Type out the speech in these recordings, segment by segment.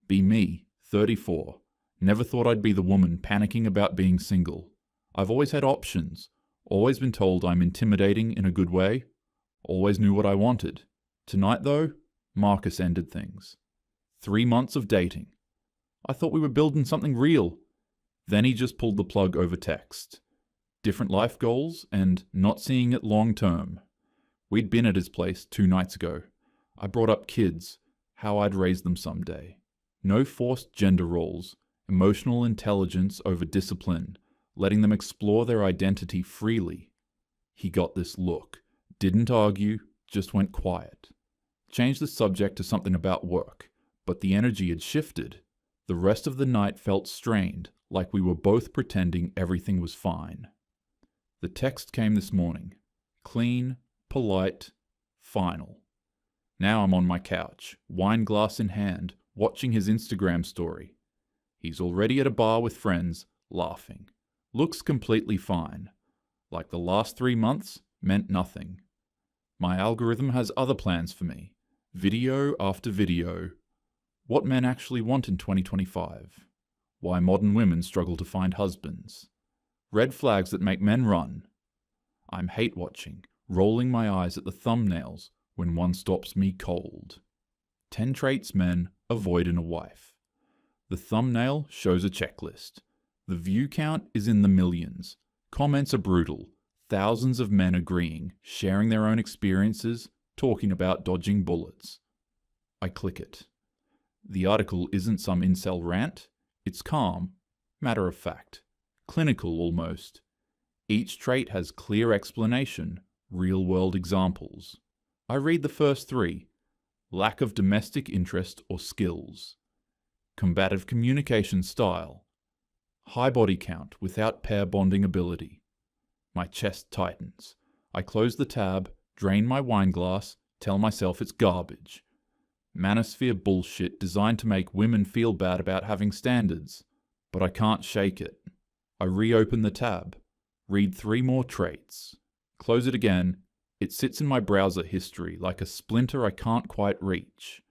Be me, 34. Never thought I'd be the woman panicking about being single. I've always had options. Always been told I'm intimidating in a good way. Always knew what I wanted. Tonight, though, Marcus ended things. 3 months of dating. I thought we were building something real. Then he just pulled the plug over text. Different life goals and not seeing it long term. We'd been at his place 2 nights ago. I brought up kids, how I'd raise them someday. No forced gender roles, emotional intelligence over discipline, letting them explore their identity freely. He got this look, didn't argue, just went quiet. Changed the subject to something about work, but the energy had shifted. The rest of the night felt strained, like we were both pretending everything was fine. The text came this morning. Clean, polite, final. Now I'm on my couch, wine glass in hand, watching his Instagram story. He's already at a bar with friends, laughing. Looks completely fine. Like the last 3 months meant nothing. My algorithm has other plans for me. Video after video. What men actually want in 2025. Why modern women struggle to find husbands. Red flags that make men run. I'm hate watching, rolling my eyes at the thumbnails when one stops me cold. 10 traits men avoid in a wife. The thumbnail shows a checklist. The view count is in the millions. Comments are brutal. Thousands of men agreeing, sharing their own experiences, talking about dodging bullets. I click it. The article isn't some incel rant. It's calm, matter of fact, clinical almost. Each trait has clear explanation, real-world examples. I read the first 3. Lack of domestic interest or skills. Combative communication style. High body count without pair bonding ability. My chest tightens. I close the tab, drain my wine glass, tell myself it's garbage. Manosphere bullshit designed to make women feel bad about having standards. But I can't shake it. I reopen the tab. Read 3 more traits. Close it again. It sits in my browser history like a splinter I can't quite reach.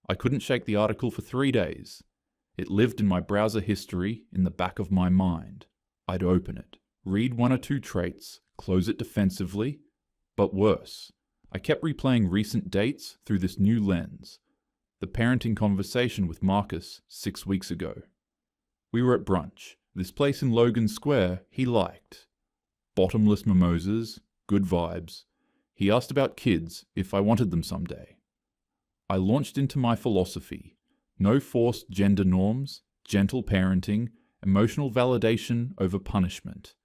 I couldn't shake the article for 3 days. It lived in my browser history in the back of my mind. I'd open it, read 1 or 2 traits, close it defensively. But worse, I kept replaying recent dates through this new lens. The parenting conversation with Marcus 6 weeks ago. We were at brunch, this place in Logan Square he liked. Bottomless mimosas, good vibes. He asked about kids, if I wanted them someday. I launched into my philosophy. No forced gender norms, gentle parenting, emotional validation over punishment.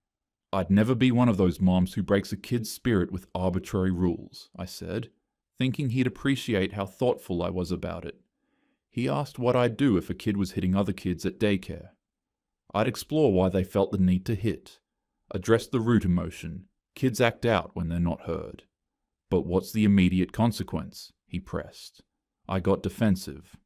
I'd never be one of those moms who breaks a kid's spirit with arbitrary rules, I said, thinking he'd appreciate how thoughtful I was about it. He asked what I'd do if a kid was hitting other kids at daycare. I'd explore why they felt the need to hit, address the root emotion. Kids act out when they're not heard. But what's the immediate consequence? He pressed. I got defensive.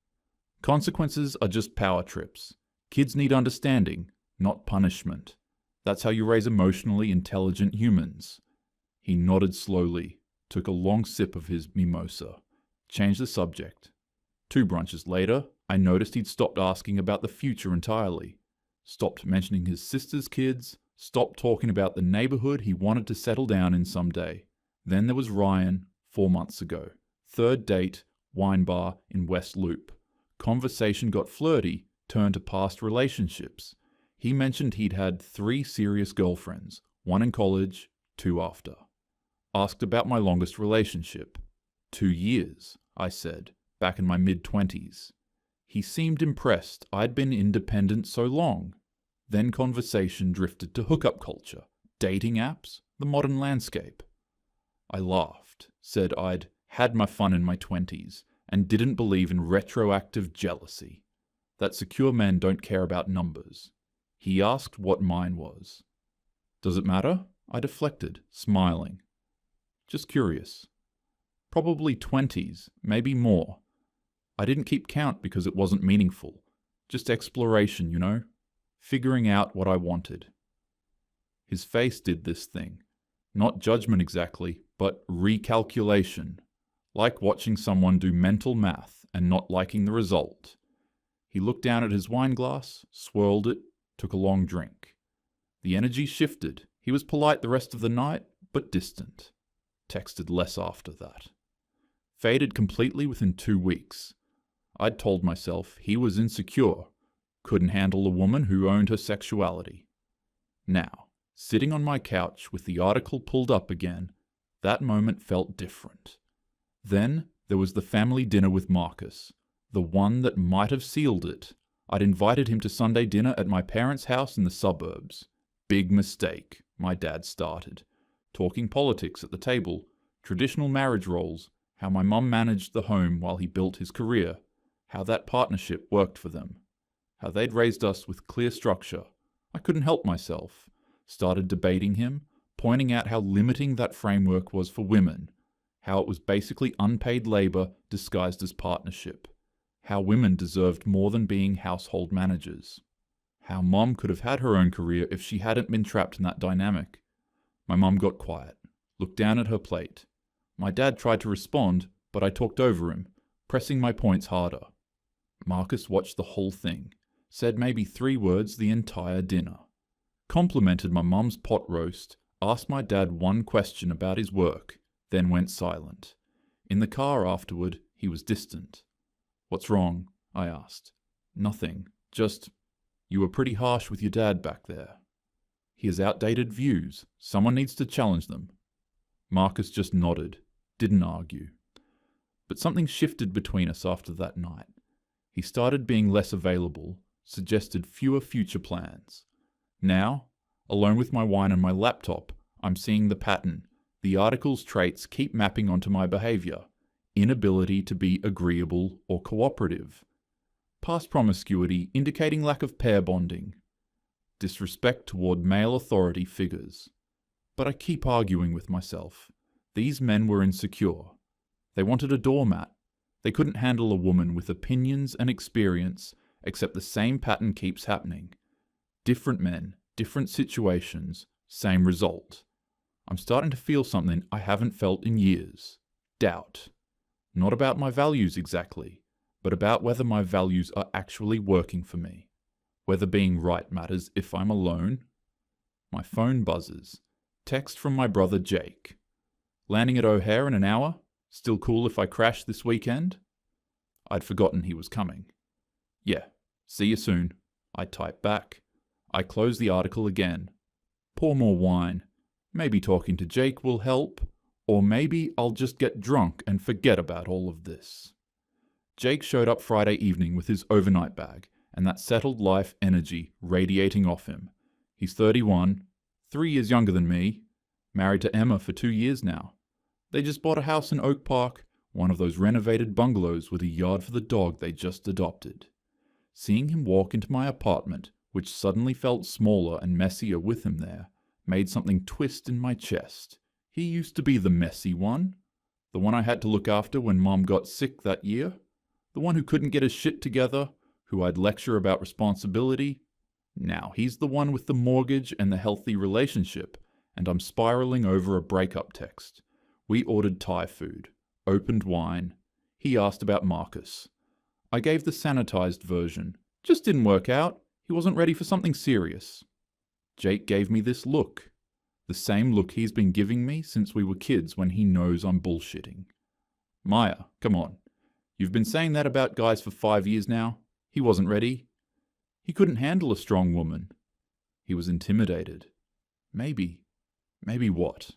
Consequences are just power trips. Kids need understanding, not punishment. That's how you raise emotionally intelligent humans. He nodded slowly, took a long sip of his mimosa, changed the subject. 2 brunches later, I noticed he'd stopped asking about the future entirely. Stopped mentioning his sister's kids, stopped talking about the neighborhood he wanted to settle down in someday. Then there was Ryan, 4 months ago. 3rd date, wine bar in West Loop. Conversation got flirty, turned to past relationships. He mentioned he'd had 3 serious girlfriends, 1 in college, 2 after. Asked about my longest relationship. 2 years, I said, back in my mid-20s. He seemed impressed I'd been independent so long. Then conversation drifted to hookup culture, dating apps, the modern landscape. I laughed, said I'd had my fun in my 20s, and didn't believe in retroactive jealousy. That secure men don't care about numbers. He asked what mine was. Does it matter? I deflected, smiling. Just curious. Probably 20s, maybe more. I didn't keep count because it wasn't meaningful. Just exploration, you know? Figuring out what I wanted. His face did this thing. Not judgment exactly, but recalculation. Like watching someone do mental math and not liking the result. He looked down at his wine glass, swirled it, took a long drink. The energy shifted. He was polite the rest of the night, but distant. Texted less after that. Faded completely within 2 weeks. I'd told myself he was insecure, couldn't handle a woman who owned her sexuality. Now, sitting on my couch with the article pulled up again, that moment felt different. Then there was the family dinner with Marcus, the one that might have sealed it. I'd invited him to Sunday dinner at my parents' house in the suburbs. Big mistake, my dad started. Talking politics at the table, traditional marriage roles, how my mum managed the home while he built his career, how that partnership worked for them, how they'd raised us with clear structure. I couldn't help myself. Started debating him, pointing out how limiting that framework was for women, how it was basically unpaid labor disguised as partnership, how women deserved more than being household managers, how Mom could have had her own career if she hadn't been trapped in that dynamic. My mum got quiet, looked down at her plate. My dad tried to respond, but I talked over him, pressing my points harder. Marcus watched the whole thing, said maybe 3 words the entire dinner, complimented my mum's pot roast, asked my dad one question about his work, then went silent. In the car afterward, he was distant. "What's wrong?" I asked. "Nothing, just, you were pretty harsh with your dad back there. He has outdated views. Someone needs to challenge them." Marcus just nodded, didn't argue. But something shifted between us after that night. He started being less available, suggested fewer future plans. Now, alone with my wine and my laptop, I'm seeing the pattern. The article's traits keep mapping onto my behavior. Inability to be agreeable or cooperative. Past promiscuity indicating lack of pair bonding. Disrespect toward male authority figures. But I keep arguing with myself. These men were insecure. They wanted a doormat. They couldn't handle a woman with opinions and experience, except the same pattern keeps happening. Different men, different situations, same result. I'm starting to feel something I haven't felt in years. Doubt. Not about my values exactly, but about whether my values are actually working for me. Whether being right matters if I'm alone. My phone buzzes. Text from my brother Jake. "Landing at O'Hare in an hour? Still cool if I crash this weekend?" I'd forgotten he was coming. "Yeah, see you soon." I type back. I close the article again. Pour more wine. Maybe talking to Jake will help, or maybe I'll just get drunk and forget about all of this. Jake showed up Friday evening with his overnight bag and that settled life energy radiating off him. He's 31, 3 years younger than me, married to Emma for 2 years now. They just bought a house in Oak Park, one of those renovated bungalows with a yard for the dog they just adopted. Seeing him walk into my apartment, which suddenly felt smaller and messier with him there, made something twist in my chest. He used to be the messy one, the one I had to look after when Mom got sick that year, the one who couldn't get his shit together, who I'd lecture about responsibility. Now he's the one with the mortgage and the healthy relationship, and I'm spiraling over a breakup text. We ordered Thai food, opened wine. He asked about Marcus. I gave the sanitized version. Just didn't work out. He wasn't ready for something serious. Jake gave me this look. The same look he's been giving me since we were kids when he knows I'm bullshitting. "Maya, come on. You've been saying that about guys for 5 years now. He wasn't ready. He couldn't handle a strong woman. He was intimidated. Maybe what?"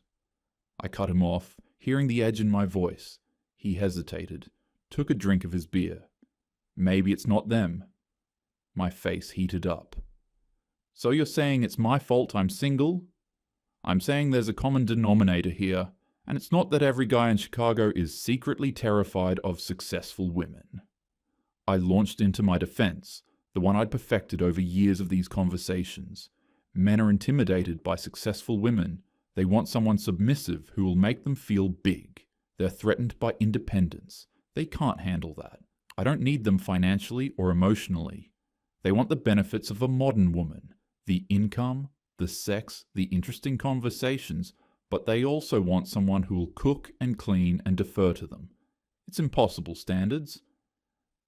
I cut him off, hearing the edge in my voice. He hesitated, took a drink of his beer. Maybe it's not them. My face heated up. "So you're saying it's my fault I'm single?" "I'm saying there's a common denominator here, and it's not that every guy in Chicago is secretly terrified of successful women." I launched into my defense, the one I'd perfected over years of these conversations. Men are intimidated by successful women. They want someone submissive who will make them feel big. They're threatened by independence. They can't handle that. I don't need them financially or emotionally. They want the benefits of a modern woman, the income, the sex, the interesting conversations, but they also want someone who will cook and clean and defer to them. It's impossible standards.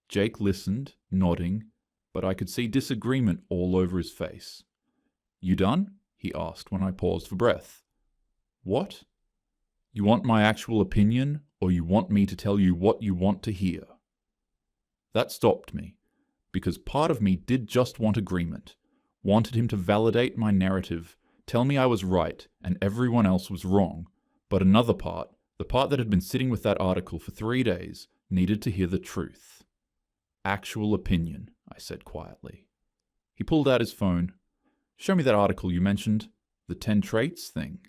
Jake listened, nodding, but I could see disagreement all over his face. "You done?" he asked when I paused for breath. "What? You want my actual opinion, or you want me to tell you what you want to hear?" That stopped me, because part of me did just want agreement, wanted him to validate my narrative, tell me I was right and everyone else was wrong, but another part, the part that had been sitting with that article for 3 days, needed to hear the truth. "Actual opinion," I said quietly. He pulled out his phone. "Show me that article you mentioned, the 10 traits thing."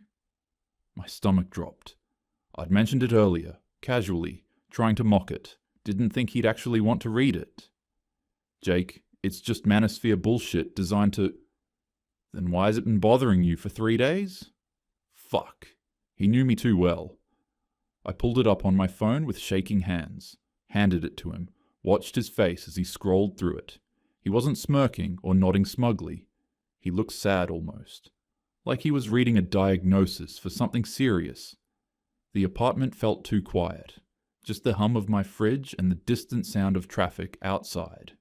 My stomach dropped. I'd mentioned it earlier, casually, trying to mock it. Didn't think he'd actually want to read it. "Jake, it's just manosphere bullshit designed to..." "Then why has it been bothering you for 3 days?" Fuck. He knew me too well. I pulled it up on my phone with shaking hands, handed it to him, watched his face as he scrolled through it. He wasn't smirking or nodding smugly. He looked sad almost, like he was reading a diagnosis for something serious. The apartment felt too quiet, just the hum of my fridge and the distant sound of traffic outside.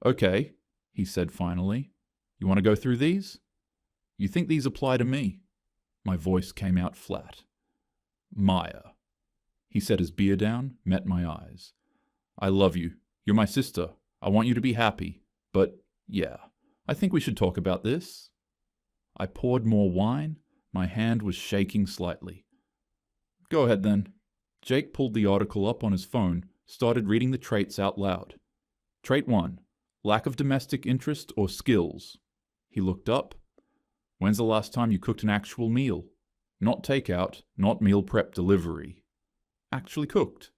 "Okay," he said finally. "You want to go through these? You think these apply to me?" My voice came out flat. "Maya." He set his beer down, met my eyes. "I love you. You're my sister. I want you to be happy. But, yeah, I think we should talk about this." I poured more wine. My hand was shaking slightly. "Go ahead then." Jake pulled the article up on his phone, started reading the traits out loud. Trait 1, lack of domestic interest or skills. He looked up. "When's the last time you cooked an actual meal? Not takeout, not meal prep delivery. Actually cooked."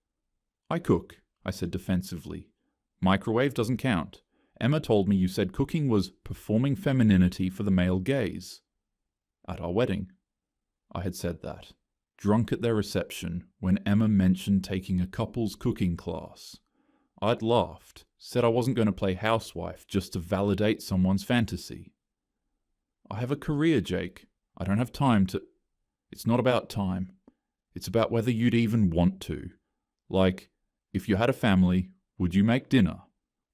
"I cook," I said defensively. "Microwave doesn't count. Emma told me you said cooking was performing femininity for the male gaze." At our wedding. I had said that. Drunk at their reception, when Emma mentioned taking a couple's cooking class. I'd laughed, said I wasn't going to play housewife just to validate someone's fantasy. "I have a career, Jake. I don't have time to..." "It's not about time. It's about whether you'd even want to. Like, if you had a family, would you make dinner?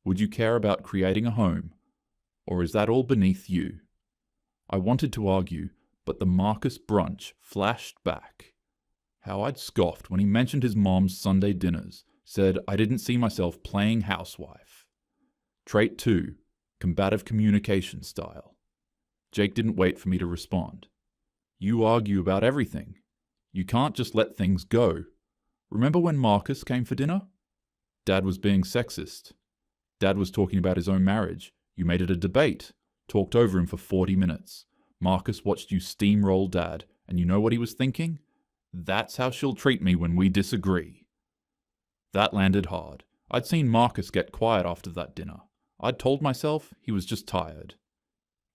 Would you care about creating a home? Or is that all beneath you?" I wanted to argue, but the Marcus brunch flashed back. How I'd scoffed when he mentioned his mom's Sunday dinners, said I didn't see myself playing housewife. Trait 2, combative communication style. Jake didn't wait for me to respond. "You argue about everything. You can't just let things go. Remember when Marcus came for dinner? Dad was being sexist. Dad was talking about his own marriage. You made it a debate, talked over him for 40 minutes. Marcus watched you steamroll Dad, and you know what he was thinking? That's how she'll treat me when we disagree." That landed hard. I'd seen Marcus get quiet after that dinner. I'd told myself he was just tired.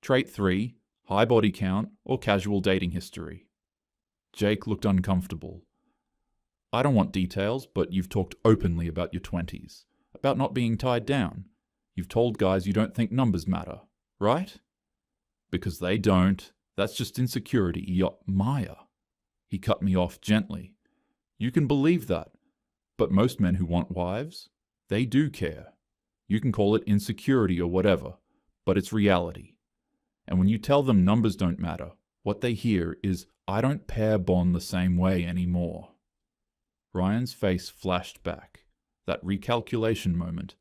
Trait 3, high body count or casual dating history. Jake looked uncomfortable. "I don't want details, but you've talked openly about your 20s, about not being tied down. You've told guys you don't think numbers matter, right?" "Because they don't. That's just insecurity, Maya." He cut me off gently. "You can believe that, but most men who want wives, they do care. You can call it insecurity or whatever, but it's reality. And when you tell them numbers don't matter, what they hear is, I don't pair bond the same way anymore." Ryan's face flashed back. That recalculation moment.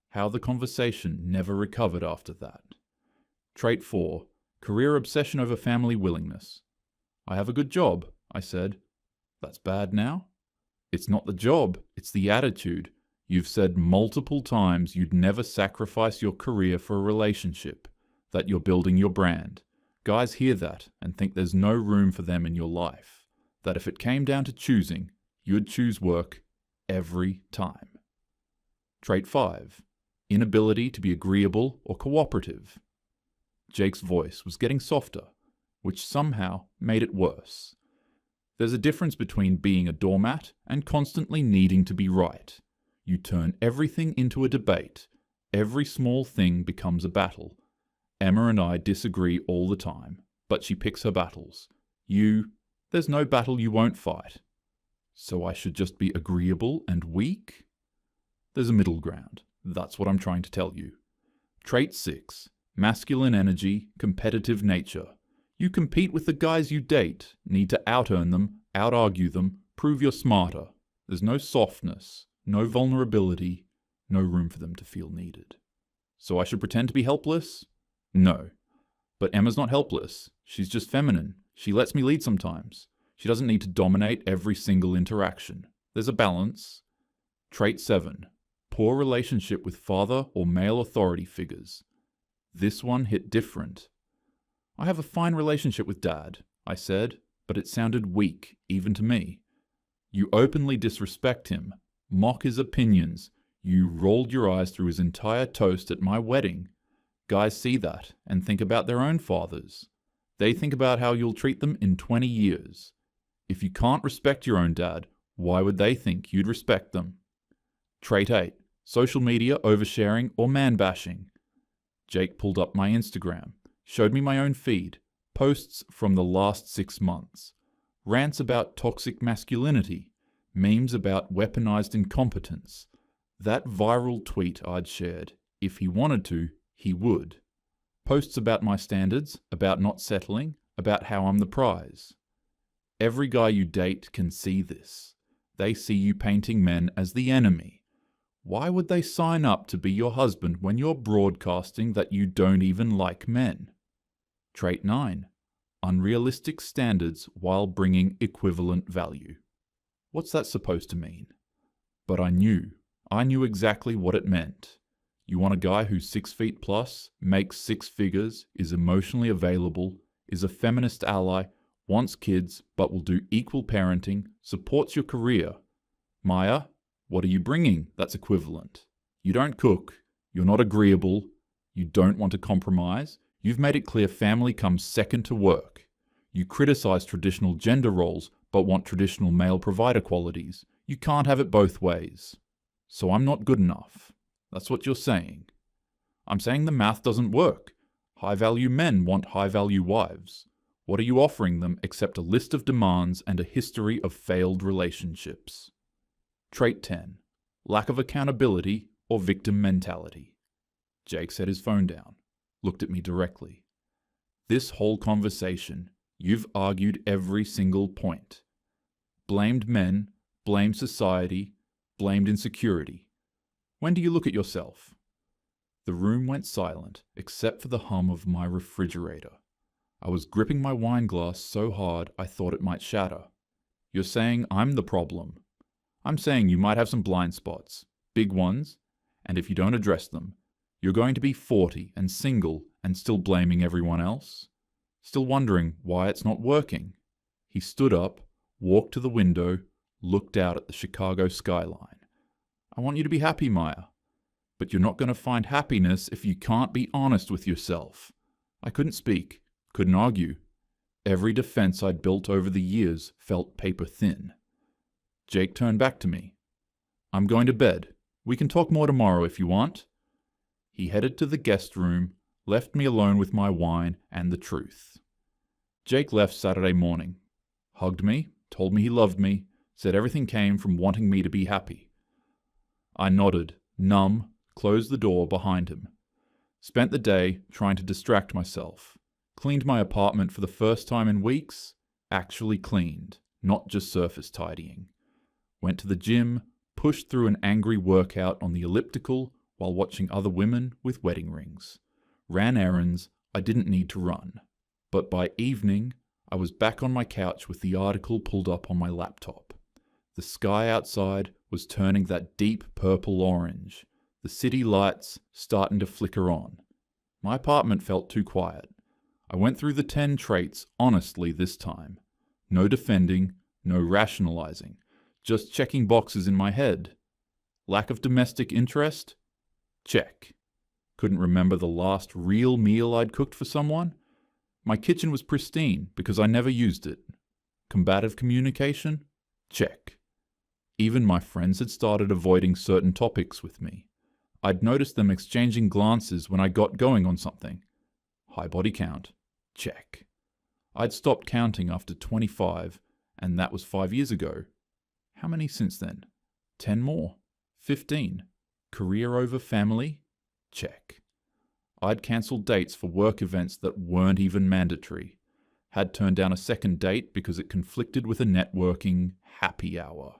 How the conversation never recovered after that. Trait 4, career obsession over family willingness. "I have a good job," I said. "That's bad now?" "It's not the job, it's the attitude. You've said multiple times you'd never sacrifice your career for a relationship, that you're building your brand. Guys hear that and think there's no room for them in your life, that if it came down to choosing, you'd choose work every time." Trait 5, inability to be agreeable or cooperative. Jake's voice was getting softer, which somehow made it worse. There's a difference between being a doormat and constantly needing to be right. You turn everything into a debate. Every small thing becomes a battle. Emma and I disagree all the time, but she picks her battles. There's no battle you won't fight. So I should just be agreeable and weak? There's a middle ground. That's what I'm trying to tell you. Trait 6. Masculine energy, competitive nature. You compete with the guys you date, need to out-earn them, out-argue them, prove you're smarter. There's no softness, no vulnerability, no room for them to feel needed. So I should pretend to be helpless? No. But Emma's not helpless. She's just feminine. She lets me lead sometimes. She doesn't need to dominate every single interaction. There's a balance. Trait 7. Poor relationship with father or male authority figures. This one hit different. I have a fine relationship with Dad, I said, but it sounded weak, even to me. You openly disrespect him, mock his opinions. You rolled your eyes through his entire toast at my wedding. Guys see that and think about their own fathers. They think about how you'll treat them in 20 years. If you can't respect your own dad, why would they think you'd respect them? Trait 8. Social media oversharing or man-bashing. Jake pulled up my Instagram, showed me my own feed, posts from the last 6 months, rants about toxic masculinity, memes about weaponized incompetence. That viral tweet I'd shared, if he wanted to, he would. Posts about my standards, about not settling, about how I'm the prize. Every guy you date can see this. They see you painting men as the enemy. Why would they sign up to be your husband when you're broadcasting that you don't even like men? Trait 9. Unrealistic standards while bringing equivalent value. What's that supposed to mean? But I knew exactly what it meant. You want a guy who's 6 feet plus, makes 6 figures, is emotionally available, is a feminist ally, wants kids, but will do equal parenting, supports your career. Maya, what are you bringing that's equivalent? You don't cook, you're not agreeable, you don't want to compromise, you've made it clear family comes second to work. You criticize traditional gender roles, but want traditional male provider qualities. You can't have it both ways. So I'm not good enough. That's what you're saying. I'm saying the math doesn't work. High-value men want high-value wives. What are you offering them except a list of demands and a history of failed relationships? Trait 10. Lack of accountability or victim mentality. Jake set his phone down, looked at me directly. This whole conversation, you've argued every single point. Blamed men, blamed society, blamed insecurity. When do you look at yourself? The room went silent, except for the hum of my refrigerator. I was gripping my wine glass so hard I thought it might shatter. You're saying I'm the problem. I'm saying you might have some blind spots, big ones, and if you don't address them, you're going to be 40 and single and still blaming everyone else? Still wondering why it's not working? He stood up, walked to the window, looked out at the Chicago skyline. I want you to be happy, Maya. But you're not going to find happiness if you can't be honest with yourself. I couldn't speak, couldn't argue. Every defense I'd built over the years felt paper thin. Jake turned back to me. I'm going to bed. We can talk more tomorrow if you want. He headed to the guest room, left me alone with my wine and the truth. Jake left Saturday morning. Hugged me, told me he loved me, said everything came from wanting me to be happy. I nodded, numb, closed the door behind him. Spent the day trying to distract myself. Cleaned my apartment for the first time in weeks. Actually cleaned, not just surface tidying. Went to the gym, pushed through an angry workout on the elliptical while watching other women with wedding rings. Ran errands I didn't need to run. But by evening, I was back on my couch with the article pulled up on my laptop. The sky outside was turning that deep purple orange. The city lights starting to flicker on. My apartment felt too quiet. I went through the 10 traits honestly this time. No defending, no rationalizing. Just checking boxes in my head. Lack of domestic interest? Check. Couldn't remember the last real meal I'd cooked for someone? My kitchen was pristine because I never used it. Combative communication? Check. Even my friends had started avoiding certain topics with me. I'd noticed them exchanging glances when I got going on something. High body count? Check. I'd stopped counting after 25, and that was 5 years ago. How many since then? 10 more? 15? Career over family? Check. I'd cancelled dates for work events that weren't even mandatory. Had turned down a second date because it conflicted with a networking happy hour.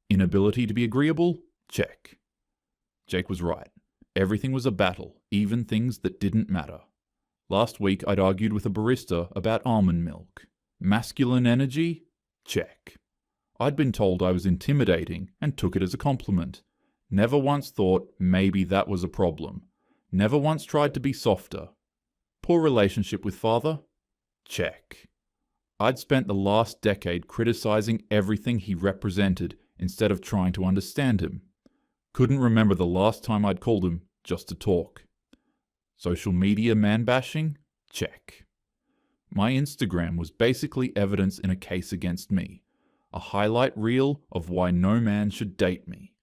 Inability to be agreeable? Check. Jake was right. Everything was a battle, even things that didn't matter. Last week I'd argued with a barista about almond milk. Masculine energy? Check. I'd been told I was intimidating and took it as a compliment. Never once thought maybe that was a problem. Never once tried to be softer. Poor relationship with father? Check. I'd spent the last decade criticizing everything he represented instead of trying to understand him. Couldn't remember the last time I'd called him just to talk. Social media man-bashing? Check. My Instagram was basically evidence in a case against me. A highlight reel of why no man should date me.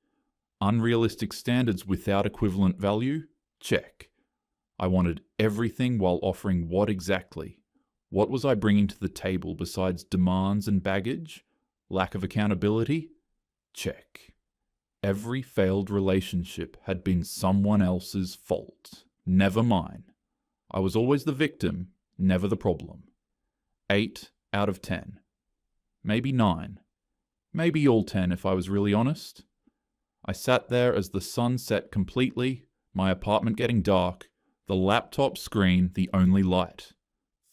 Unrealistic standards without equivalent value? Check. I wanted everything while offering what exactly? What was I bringing to the table besides demands and baggage? Lack of accountability? Check. Every failed relationship had been someone else's fault, never mine. I was always the victim, never the problem. 8 out of 10. Maybe 9. Maybe all 10 if I was really honest. I sat there as the sun set completely, my apartment getting dark, the laptop screen the only light.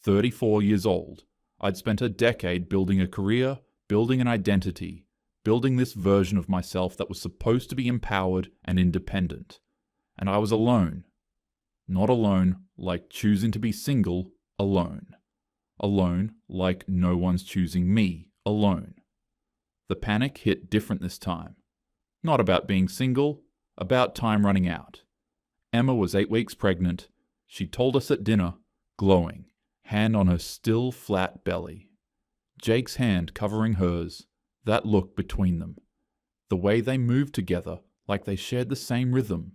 34 years old. I'd spent a decade building a career, building an identity, building this version of myself that was supposed to be empowered and independent. And I was alone. Not alone like choosing to be single, alone. Alone like no one's choosing me, alone. The panic hit different this time. Not about being single, about time running out. Emma was 8 weeks pregnant. She told us at dinner, glowing, hand on her still flat belly. Jake's hand covering hers, that look between them. The way they moved together like they shared the same rhythm.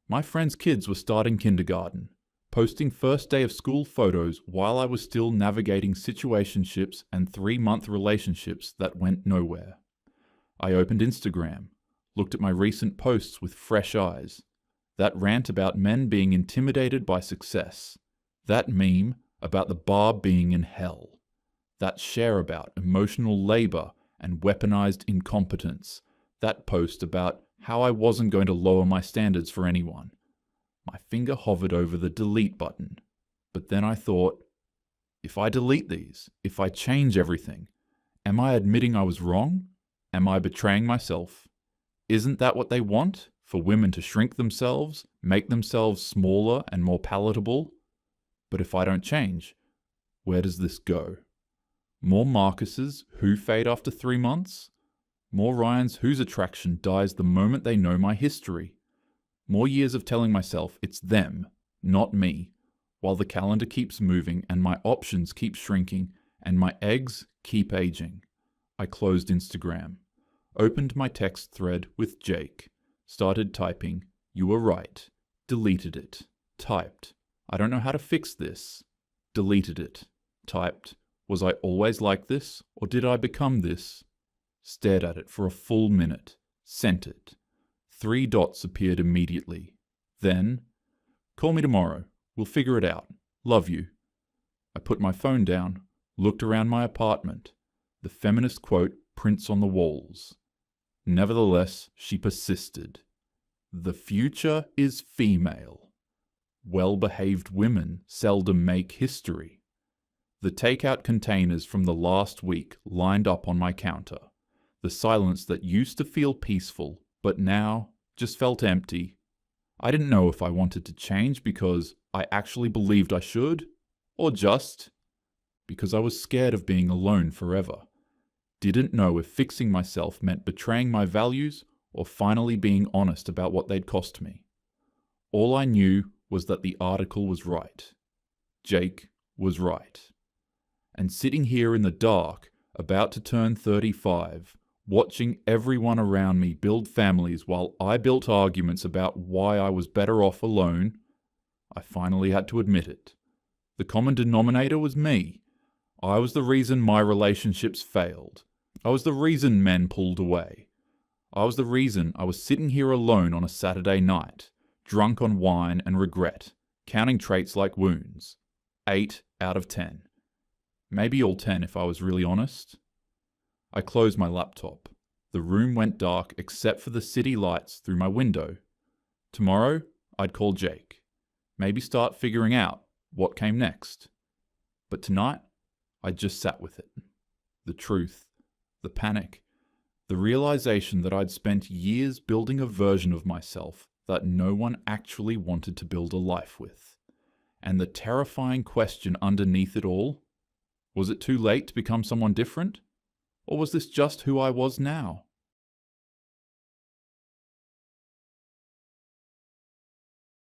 My friends' kids were starting kindergarten, posting first day of school photos while I was still navigating situationships and 3-month relationships that went nowhere. I opened Instagram, looked at my recent posts with fresh eyes. That rant about men being intimidated by success. That meme about the bar being in hell. That share about emotional labor and weaponized incompetence. That post about how I wasn't going to lower my standards for anyone. My finger hovered over the delete button. But then I thought, if I delete these, if I change everything, am I admitting I was wrong? Am I betraying myself? Isn't that what they want? For women to shrink themselves, make themselves smaller and more palatable? But if I don't change, where does this go? More Marcuses who fade after 3 months? More Ryans whose attraction dies the moment they know my history? More years of telling myself it's them, not me, while the calendar keeps moving and my options keep shrinking and my eggs keep aging. I closed Instagram, opened my text thread with Jake, started typing, "You were right," deleted it, typed, "I don't know how to fix this," deleted it, typed, "Was I always like this, or did I become this?" Stared at it for a full minute, sent it. 3 dots appeared immediately. Then, "Call me tomorrow, we'll figure it out, love you." I put my phone down, looked around my apartment. The feminist quote prints on the walls. Nevertheless, she persisted. "The future is female. Well-behaved women seldom make history." The takeout containers from the last week lined up on my counter. The silence that used to feel peaceful, but now just felt empty. I didn't know if I wanted to change because I actually believed I should, or just because I was scared of being alone forever. Didn't know if fixing myself meant betraying my values or finally being honest about what they'd cost me. All I knew was that the article was right. Jake was right. And sitting here in the dark, about to turn 35, watching everyone around me build families while I built arguments about why I was better off alone, I finally had to admit it. The common denominator was me. I was the reason my relationships failed. I was the reason men pulled away. I was the reason I was sitting here alone on a Saturday night, drunk on wine and regret, counting traits like wounds. 8 out of 10. Maybe all 10 if I was really honest. I closed my laptop. The room went dark except for the city lights through my window. Tomorrow, I'd call Jake. Maybe start figuring out what came next. But tonight, I just sat with it. The truth, the panic, the realization that I'd spent years building a version of myself that no one actually wanted to build a life with. And the terrifying question underneath it all, was it too late to become someone different? Or was this just who I was now?